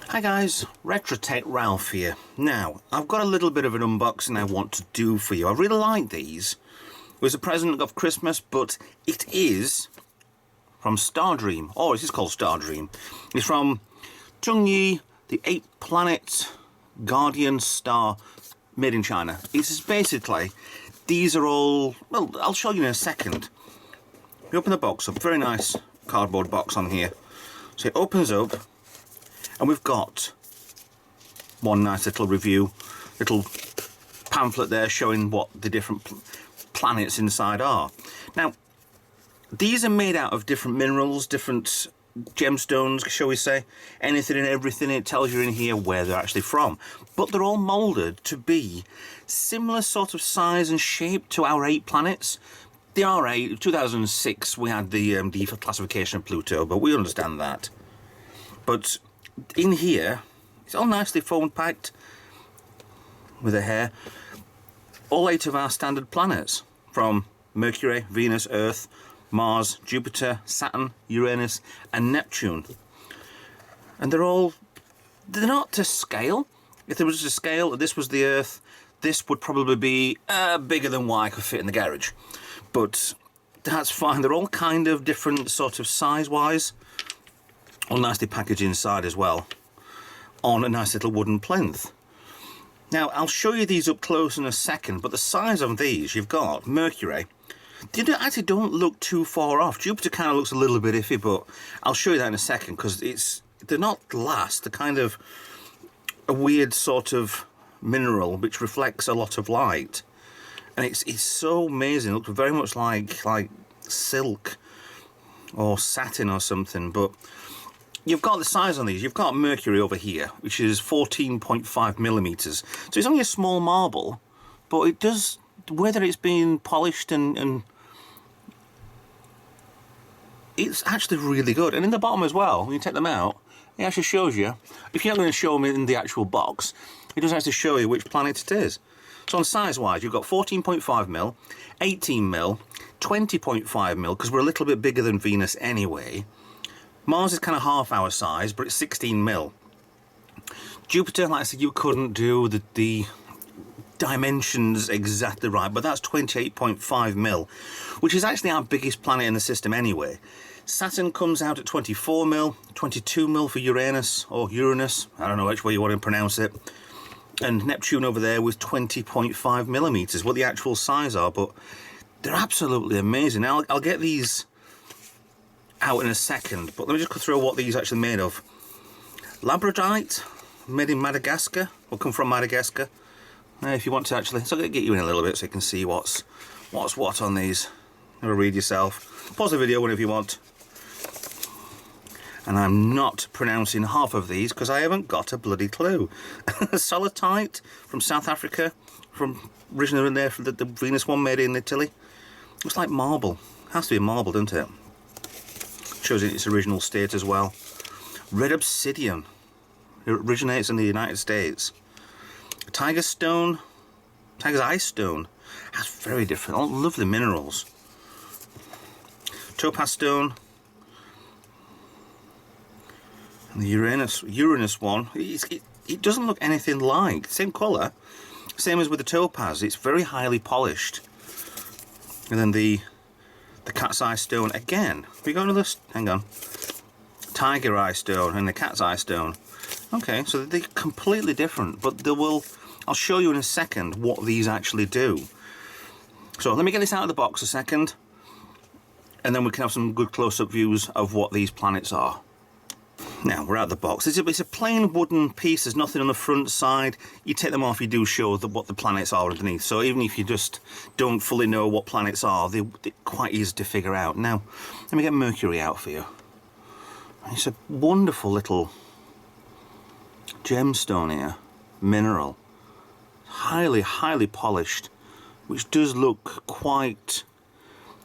Hi guys, Retrotech Ralph here. Now, I've got a little bit of an unboxing I want to do for you. I really like these. It was a present of Christmas, but it is from Stardream. Oh, it is called Stardream. It's from Tong, the 8 planet Guardian star made in China. It's basically, these are all, well, I'll show you in a second. You open the box up, very nice cardboard box on here. So it opens up, and we've got one nice little review, little pamphlet there showing what the different planets inside are. Now, these are made out of different minerals, different gemstones, shall we say. Anything and everything, it tells you in here where they're actually from. But they're all moulded to be similar sort of size and shape to our 8 planets. The R8, 2006, we had the declassification of Pluto, but we understand that. But in here, it's all nicely foam packed with a hair. All 8 of our standard planets, from Mercury, Venus, Earth, Mars, Jupiter, Saturn, Uranus and Neptune. And they're not to scale. If there was a scale, this was the Earth, this would probably be bigger than what I could fit in the garage. But that's fine. They're all kind of different sort of size-wise. All nicely packaged inside as well, on a nice little wooden plinth. Now, I'll show you these up close in a second, but the size of these, you've got Mercury. They actually don't look too far off. Jupiter kind of looks a little bit iffy, but I'll show you that in a second, because they're not glass, they're kind of a weird sort of mineral which reflects a lot of light. And it's so amazing. It looks very much like silk or satin or something, but you've got the size on these. You've got Mercury over here, which is 14.5 millimeters. So it's only a small marble, but it does, whether it's been polished and it's actually really good. And in the bottom as well, when you take them out, it actually shows you. If you're not going to show them in the actual box, it does actually show you which planet it is. So on size-wise, you've got 14.5 mil, 18 mil, 20.5 mil, because we're a little bit bigger than Venus anyway. Mars is kind of half our size, but it's 16 mil. Jupiter, like I said, you couldn't do the dimensions exactly right, but that's 28.5 mil, which is actually our biggest planet in the system anyway. Saturn comes out at 24 mil, 22 mil for Uranus, or Uranus, I don't know which way you want to pronounce it. And Neptune over there with 20.5 millimeters, what the actual size are, but they're absolutely amazing. Now, I'll get these out in a second, but let me just go through what these are actually made of. Labradorite, made in Madagascar, or come from Madagascar. If you want to actually, so I'm going to get you in a little bit so you can see what's what on these. Have a read yourself. Pause the video whenever you want. And I'm not pronouncing half of these because I haven't got a bloody clue. Solitite from South Africa, from originally in there from the Venus one made in Italy. Looks like marble. Has to be marble, doesn't it? Shows it its original state as well. Red Obsidian. It originates in the United States. Tiger Stone. Tiger's Eye Stone. That's very different. All lovely minerals. Topaz Stone. And the Uranus one, it doesn't look anything like. Same colour, same as with the topaz. It's very highly polished. And then the cat's eye stone again. We got another. Hang on. Tiger eye stone and the cat's eye stone. Okay, so they're completely different, but they will. I'll show you in a second what these actually do. So let me get this out of the box a second, and then we can have some good close-up views of what these planets are. Now, we're out of the box. It's a plain wooden piece. There's nothing on the front side. You take them off, you do show what the planets are underneath. So even if you just don't fully know what planets are, they're quite easy to figure out. Now, let me get Mercury out for you. It's a wonderful little gemstone here, mineral. Highly, highly polished, which does look quite,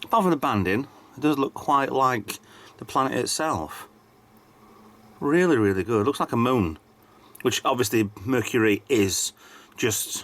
apart from the banding, it does look quite like the planet itself. Really, really good. Looks like a moon, which obviously Mercury is just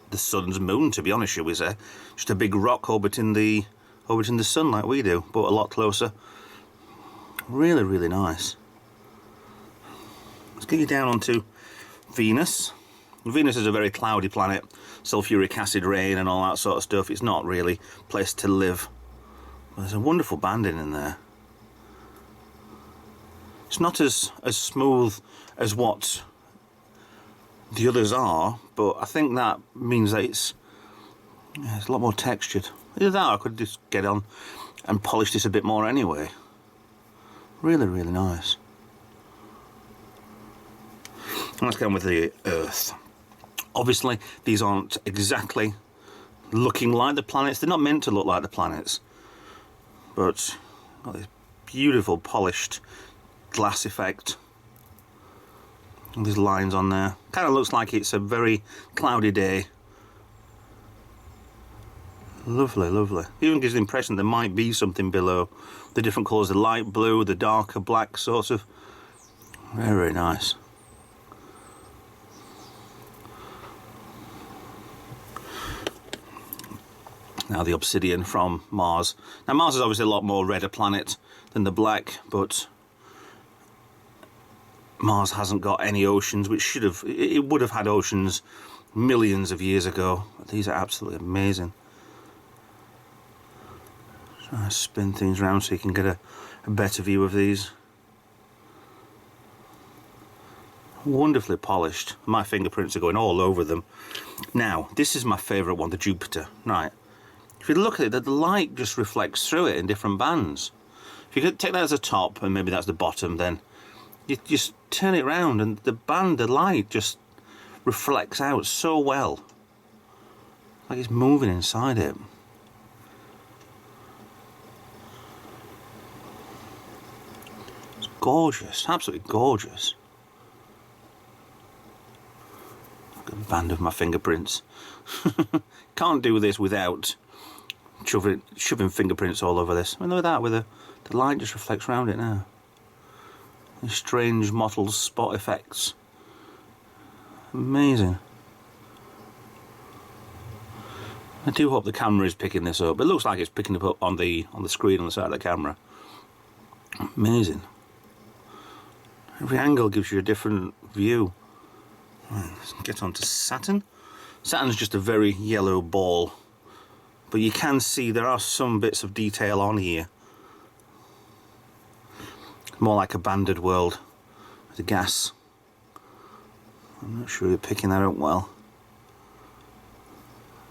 the sun's moon, to be honest, shall we say. Just a big rock orbiting the sun like we do, but a lot closer. Really, really nice. Let's get you down onto Venus. Venus is a very cloudy planet, sulfuric acid rain and all that sort of stuff. It's not really a place to live. But there's a wonderful banding in there. It's not as smooth as what the others are, but I think that means that it's a lot more textured. Either that or I could just get on and polish this a bit more anyway. Really, really nice. And let's go on with the Earth. Obviously, these aren't exactly looking like the planets. They're not meant to look like the planets. But got this beautiful polished glass effect. And these lines on there. Kind of looks like it's a very cloudy day. Lovely, lovely. Even gives the impression there might be something below. The different colours, the light blue, the darker black sort of. Very, very nice. Now the Obsidian from Mars. Now Mars is obviously a lot more redder planet than the black, but Mars hasn't got any oceans, which should have, it would have had oceans millions of years ago. These are absolutely amazing. Try to spin things around so you can get a better view of these. Wonderfully polished. My fingerprints are going all over them. Now, this is my favourite one, the Jupiter. Right. If you look at it, the light just reflects through it in different bands. If you could take that as a top and maybe that's the bottom, then you just turn it round and the band, the light just reflects out so well. Like it's moving inside it. It's gorgeous, absolutely gorgeous. Look at the band of my fingerprints. Can't do this without shoving fingerprints all over this. I mean, look at that, with the light just reflects around it now. These strange mottled spot effects. Amazing. I do hope the camera is picking this up. It looks like it's picking it up on the screen on the side of the camera. Amazing. Every angle gives you a different view. Right, let's get on to Saturn. Saturn's just a very yellow ball. But you can see there are some bits of detail on here. More like a banded world with the gas. I'm not sure you're picking that up well.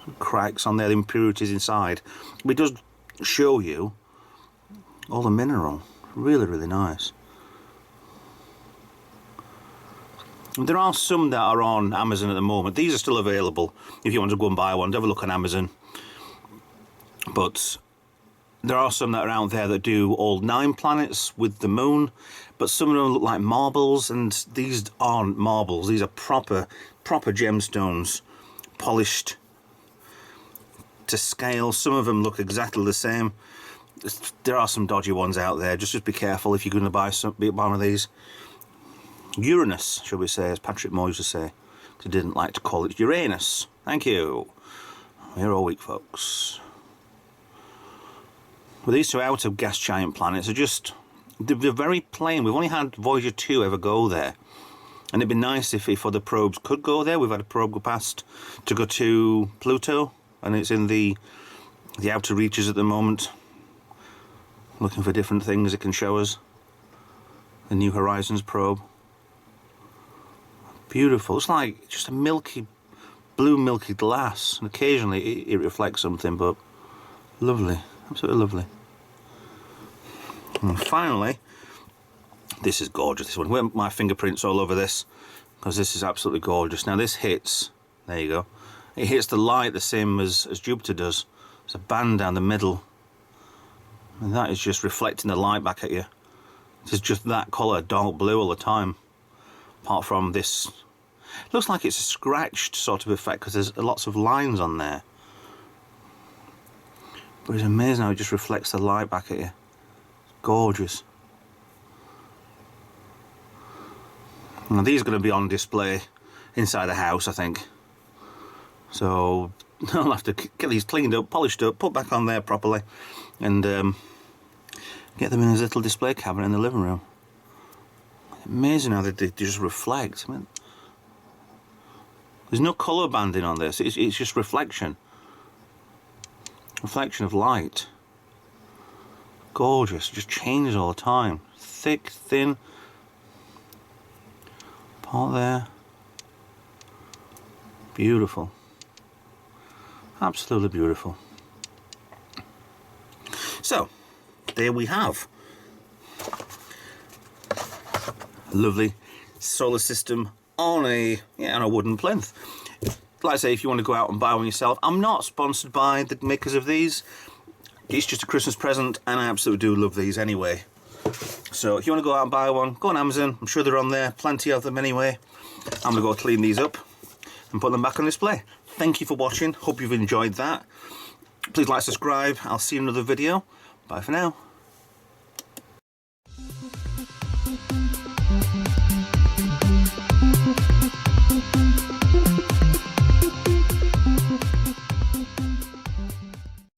Some cracks on there, the impurities inside. But it does show you all the mineral. Really, really nice. There are some that are on Amazon at the moment. These are still available if you want to go and buy one. Have a look on Amazon. But there are some that are out there that do all 9 planets with the moon, but some of them look like marbles, and these aren't marbles. These are proper gemstones, polished to scale. Some of them look exactly the same. There are some dodgy ones out there. Just be careful if you're going to buy one of these. Uranus, shall we say, as Patrick Moore used to say. He didn't like to call it Uranus. Thank you. We're all weak, folks. Well, these two outer gas giant planets are just, they're very plain. We've only had Voyager 2 ever go there. And it'd be nice if other probes could go there. We've had a probe go past to go to Pluto, and it's in the outer reaches at the moment. Looking for different things it can show us. The New Horizons probe. Beautiful. It's like just a milky, blue milky glass. And occasionally it reflects something, but lovely. Absolutely lovely. And finally, this is gorgeous, this one. Wear my fingerprints all over this, because this is absolutely gorgeous. Now this hits, there you go, it hits the light the same as Jupiter does. There's a band down the middle, and that is just reflecting the light back at you. It's just that colour, dark blue all the time. Apart from this, looks like it's a scratched sort of effect, because there's lots of lines on there. But it's amazing how it just reflects the light back at you. It's gorgeous. Now these are going to be on display inside the house, I think. So I'll have to get these cleaned up, polished up, put back on there properly, and get them in this little display cabinet in the living room. Amazing how they just reflect. I mean, there's no colour banding on this, it's just reflection. Reflection of light. Gorgeous, it just changes all the time. Thick, thin. Part there. Beautiful. Absolutely beautiful. So, there we have a lovely solar system on a wooden plinth. Like I say, if you want to go out and buy one yourself, I'm not sponsored by the makers of these. It's just a Christmas present, and I absolutely do love these anyway. So if you want to go out and buy one, go on Amazon. I'm sure they're on there, plenty of them anyway. I'm going to go clean these up and put them back on display. Thank you for watching, hope you've enjoyed that. Please like, subscribe, I'll see you in another video. Bye for now.